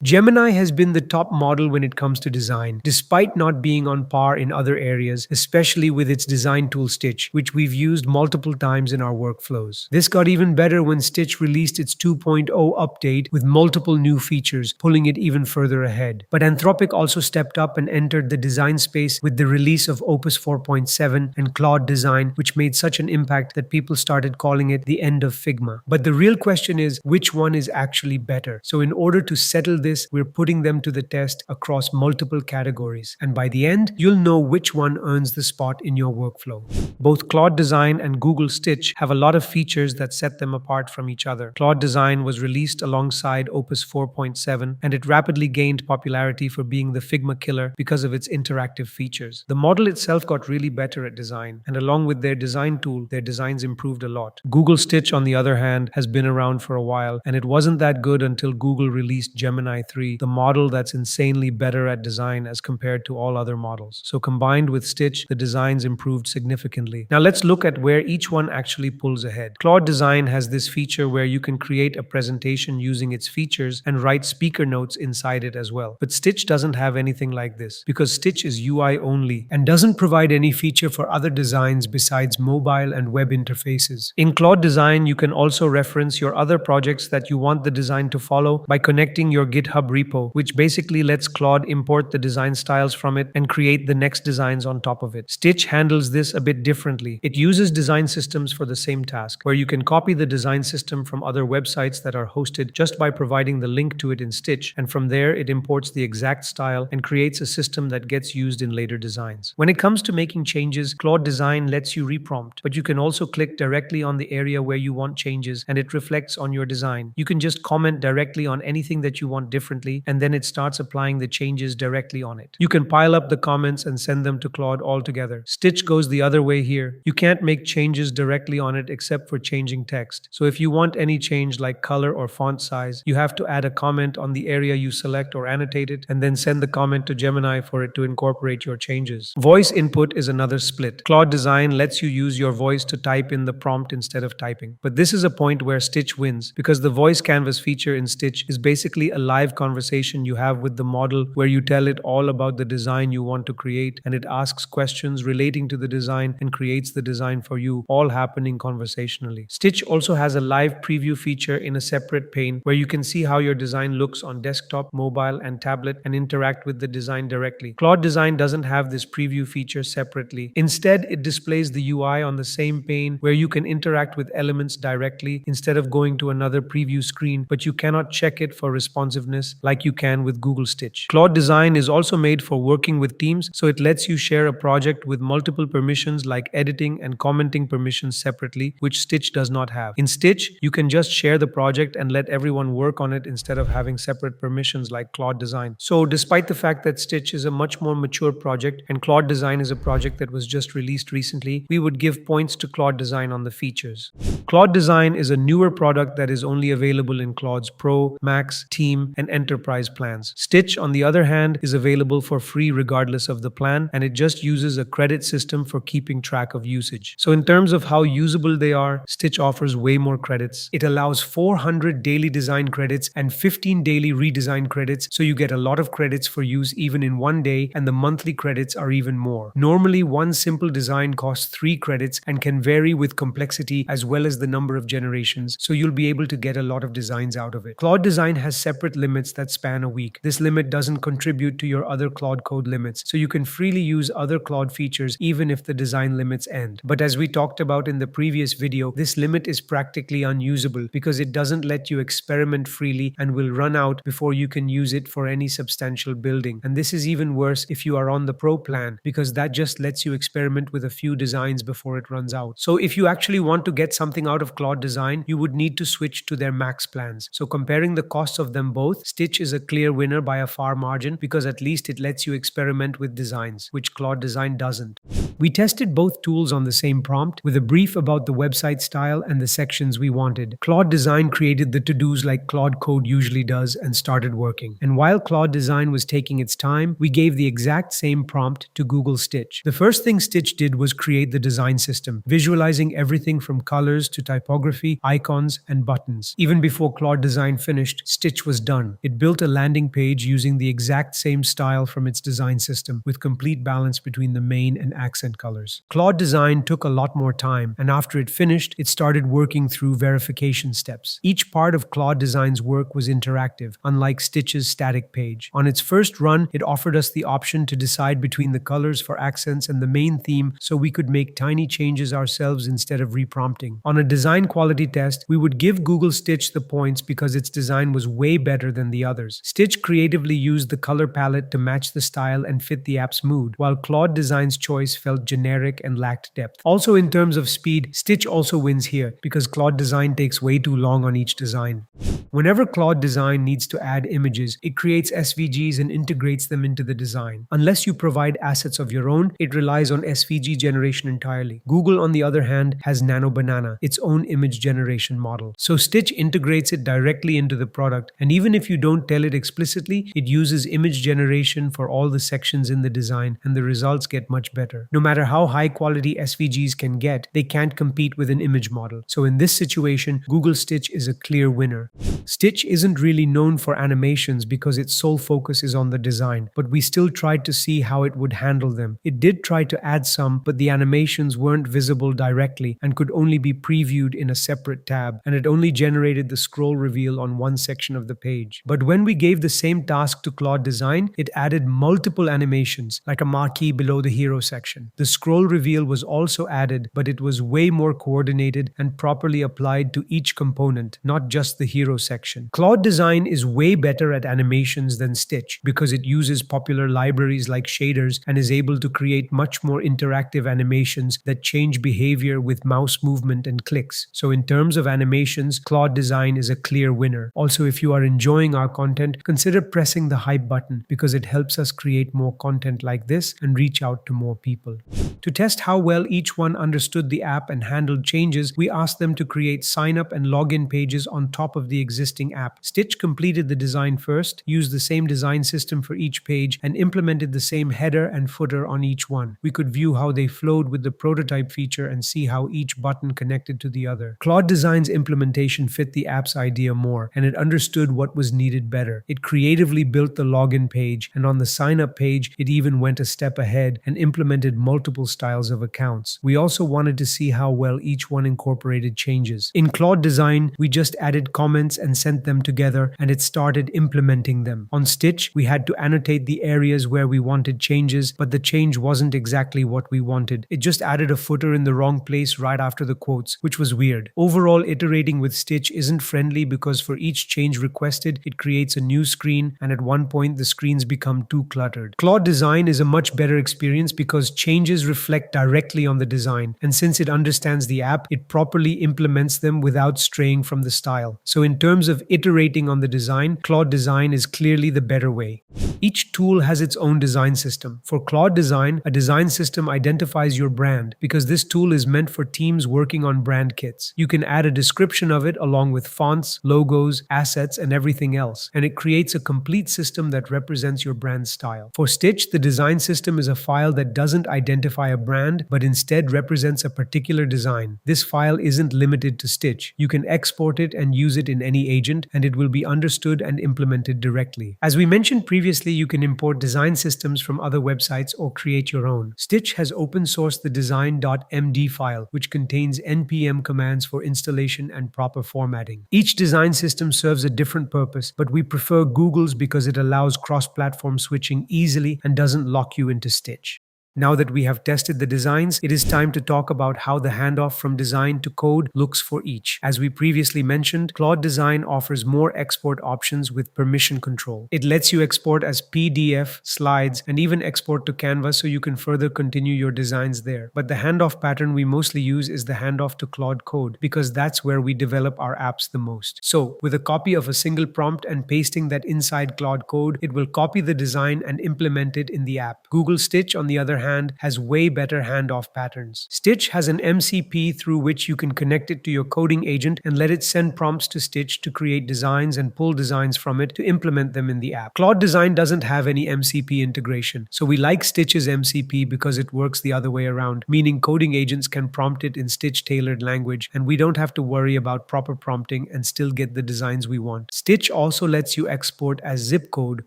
Gemini has been the top model when it comes to design, despite not being on par in other areas, especially with its design tool Stitch, which we've used multiple times in our workflows. This got even better when Stitch released its 2.0 update with multiple new features, pulling it even further ahead. But Anthropic also stepped up and entered the design space with the release of Opus 4.7 and Claude Design, which made such an impact that people started calling it the end of Figma. But the real question is, which one is actually better? So in order to settle this, we're putting them to the test across multiple categories. And by the end, you'll know which one earns the spot in your workflow. Both Claude Design and Google Stitch have a lot of features that set them apart from each other. Claude Design was released alongside Opus 4.7, and it rapidly gained popularity for being the Figma killer because of its interactive features. The model itself got really better at design, and along with their design tool, their designs improved a lot. Google Stitch, on the other hand, has been around for a while, and it wasn't that good until Google released Gemini 3, the model that's insanely better at design as compared to all other models. So combined with Stitch, the designs improved significantly. Now let's look at where each one actually pulls ahead. Claude Design has this feature where you can create a presentation using its features and write speaker notes inside it as well. But Stitch doesn't have anything like this because Stitch is UI only and doesn't provide any feature for other designs besides mobile and web interfaces. In Claude Design, you can also reference your other projects that you want the design to follow by connecting your GitHub repo, which basically lets Claude import the design styles from it and create the next designs on top of it. Stitch handles this a bit differently. It uses design systems for the same task, where you can copy the design system from other websites that are hosted just by providing the link to it in Stitch, and from there it imports the exact style and creates a system that gets used in later designs. When it comes to making changes, Claude Design lets you reprompt, but you can also click directly on the area where you want changes and it reflects on your design. You can just comment directly on anything that you want differently, and then it starts applying the changes directly on it. You can pile up the comments and send them to Claude all together. Stitch goes the other way here. You can't make changes directly on it except for changing text. So if you want any change like color or font size, you have to add a comment on the area you select or annotate it, and then send the comment to Gemini for it to incorporate your changes. Voice input is another split. Claude Design lets you use your voice to type in the prompt instead of typing. But this is a point where Stitch wins because the voice canvas feature in Stitch is basically a live conversation you have with the model where you tell it all about the design you want to create, and it asks questions relating to the design and creates the design for you, all happening conversationally. Stitch also has a live preview feature in a separate pane where you can see how your design looks on desktop, mobile, and tablet and interact with the design directly. Claude Design doesn't have this preview feature separately. Instead, it displays the UI on the same pane where you can interact with elements directly instead of going to another preview screen, but you cannot check it for responsiveness like you can with Google Stitch. Claude Design is also made for working with teams, so it lets you share a project with multiple permissions like editing and commenting permissions separately, which Stitch does not have. In Stitch, you can just share the project and let everyone work on it instead of having separate permissions like Claude Design. So despite the fact that Stitch is a much more mature project and Claude Design is a project that was just released recently, we would give points to Claude Design on the features. Claude Design is a newer product that is only available in Claude's Pro, Max, Team, and Enterprise plans. Stitch, on the other hand, is available for free regardless of the plan, and it just uses a credit system for keeping track of usage. So in terms of how usable they are, Stitch offers way more credits. It allows 400 daily design credits and 15 daily redesign credits, so you get a lot of credits for use even in one day, and the monthly credits are even more. Normally, one simple design costs 3 credits and can vary with complexity as well as the number of generations, so you'll be able to get a lot of designs out of it. Claude Design has separate limits that span a week. This limit doesn't contribute to your other Claude code limits, so you can freely use other Claude features even if the design limits end. But as we talked about in the previous video, this limit is practically unusable because it doesn't let you experiment freely and will run out before you can use it for any substantial building. And this is even worse if you are on the Pro plan, because that just lets you experiment with a few designs before it runs out. So if you actually want to get something out of Claude Design, you would need to switch to their Max plans. So comparing the costs of them both, Stitch is a clear winner by a far margin because at least it lets you experiment with designs, which Claude Design doesn't. We tested both tools on the same prompt with a brief about the website style and the sections we wanted. Claude Design created the to-dos like Claude Code usually does and started working. And while Claude Design was taking its time, we gave the exact same prompt to Google Stitch. The first thing Stitch did was create the design system, visualizing everything from colors to typography, icons, and buttons. Even before Claude Design finished, Stitch was done. It built a landing page using the exact same style from its design system, with complete balance between the main and accent colors. Claude Design took a lot more time, and after it finished, it started working through verification steps. Each part of Claude Design's work was interactive, unlike Stitch's static page. On its first run, it offered us the option to decide between the colors for accents and the main theme, so we could make tiny changes ourselves instead of reprompting. On a design quality test, we would give Google Stitch the points because its design was way better than the others. Stitch creatively used the color palette to match the style and fit the app's mood, while Claude Design's choice felt generic and lacked depth. Also, in terms of speed, Stitch also wins here because Claude Design takes way too long on each design. Whenever Claude Design needs to add images, it creates SVGs and integrates them into the design. Unless you provide assets of your own, it relies on SVG generation entirely. Google, on the other hand, has Nano Banana, its own image generation model. So Stitch integrates it directly into the product, and even if you don't tell it explicitly, it uses image generation for all the sections in the design, and the results get much better. No matter how high quality SVGs can get, they can't compete with an image model. So in this situation, Google Stitch is a clear winner. Stitch isn't really known for animations because its sole focus is on the design, but we still tried to see how it would handle them. It did try to add some, but the animations weren't visible directly and could only be previewed in a separate tab, and it only generated the scroll reveal on one section of the page. But when we gave the same task to Claude Design, it added multiple animations, like a marquee below the hero section. The scroll reveal was also added, but it was way more coordinated and properly applied to each component, not just the hero section. Claude Design is way better at animations than Stitch because it uses popular libraries like shaders and is able to create much more interactive animations that change behavior with mouse movement and clicks. So in terms of animations, Claude Design is a clear winner. Also, if you are enjoying our content, consider pressing the hype button because it helps us create more content like this and reach out to more people. To test how well each one understood the app and handled changes, we asked them to create sign-up and login pages on top of the existing app. Stitch completed the design first, used the same design system for each page, and implemented the same header and footer on each one. We could view how they flowed with the prototype feature and see how each button connected to the other. Claude Design's implementation fit the app's idea more, and it understood what was needed better. It creatively built the login page, and on the sign-up page, it even went a step ahead and implemented multiple styles of accounts. We also wanted to see how well each one incorporated changes. In Claude Design, we just added comments and sent them together, and it started implementing them. On Stitch, we had to annotate the areas where we wanted changes, but the change wasn't exactly what we wanted. It just added a footer in the wrong place right after the quotes, which was weird. Overall, iterating with Stitch isn't friendly because for each change requested, it creates a new screen, and at one point, the screens become too cluttered. Claude Design is a much better experience because changes reflect directly on the design, and since it understands the app, it properly implements them without straying from the style. So in terms of iterating on the design, Claude Design is clearly the better way. Each tool has its own design system. For Claude Design, a design system identifies your brand because this tool is meant for teams working on brand kits. You can add a description of it along with fonts, logos, assets, and everything else, and it creates a complete system that represents your brand style. For Stitch, the design system is a file that doesn't identify a brand, but instead represents a particular design. This file isn't limited to Stitch. You can export it and use it in any agent, and it will be understood and implemented directly. As we mentioned previously, you can import design systems from other websites or create your own. Stitch has open sourced the design.md file, which contains npm commands for installation and proper formatting. Each design system serves a different purpose, but we prefer Google's because it allows cross-platform switching easily and doesn't lock you into Stitch. Now that we have tested the designs, it is time to talk about how the handoff from design to code looks for each. As we previously mentioned, Claude Design offers more export options with permission control. It lets you export as PDF, slides, and even export to Canva so you can further continue your designs there. But the handoff pattern we mostly use is the handoff to Claude Code because that's where we develop our apps the most. So, with a copy of a single prompt and pasting that inside Claude Code, it will copy the design and implement it in the app. Google Stitch, on the other hand, hand, has way better handoff patterns. Stitch has an MCP through which you can connect it to your coding agent and let it send prompts to Stitch to create designs and pull designs from it to implement them in the app. Claude Design doesn't have any MCP integration, so we like Stitch's MCP because it works the other way around, meaning coding agents can prompt it in Stitch tailored language, and we don't have to worry about proper prompting and still get the designs we want. Stitch also lets you export as zip code,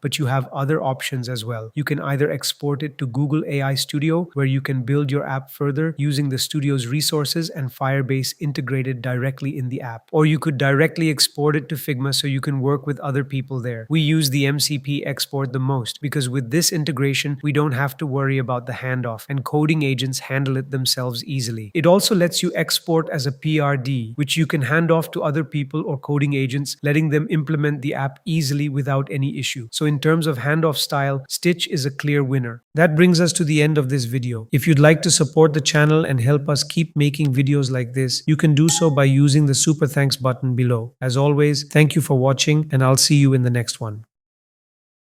but you have other options as well. You can either export it to Google AI Studio, where you can build your app further using the studio's resources and Firebase integrated directly in the app. Or you could directly export it to Figma so you can work with other people there. We use the MCP export the most because with this integration, we don't have to worry about the handoff, and coding agents handle it themselves easily. It also lets you export as a PRD, which you can hand off to other people or coding agents, letting them implement the app easily without any issue. So in terms of handoff style, Stitch is a clear winner. That brings us to the end of this video. If you'd like to support the channel and help us keep making videos like this, you can do so by using the super thanks button below. As always, thank you for watching, and I'll see you in the next one.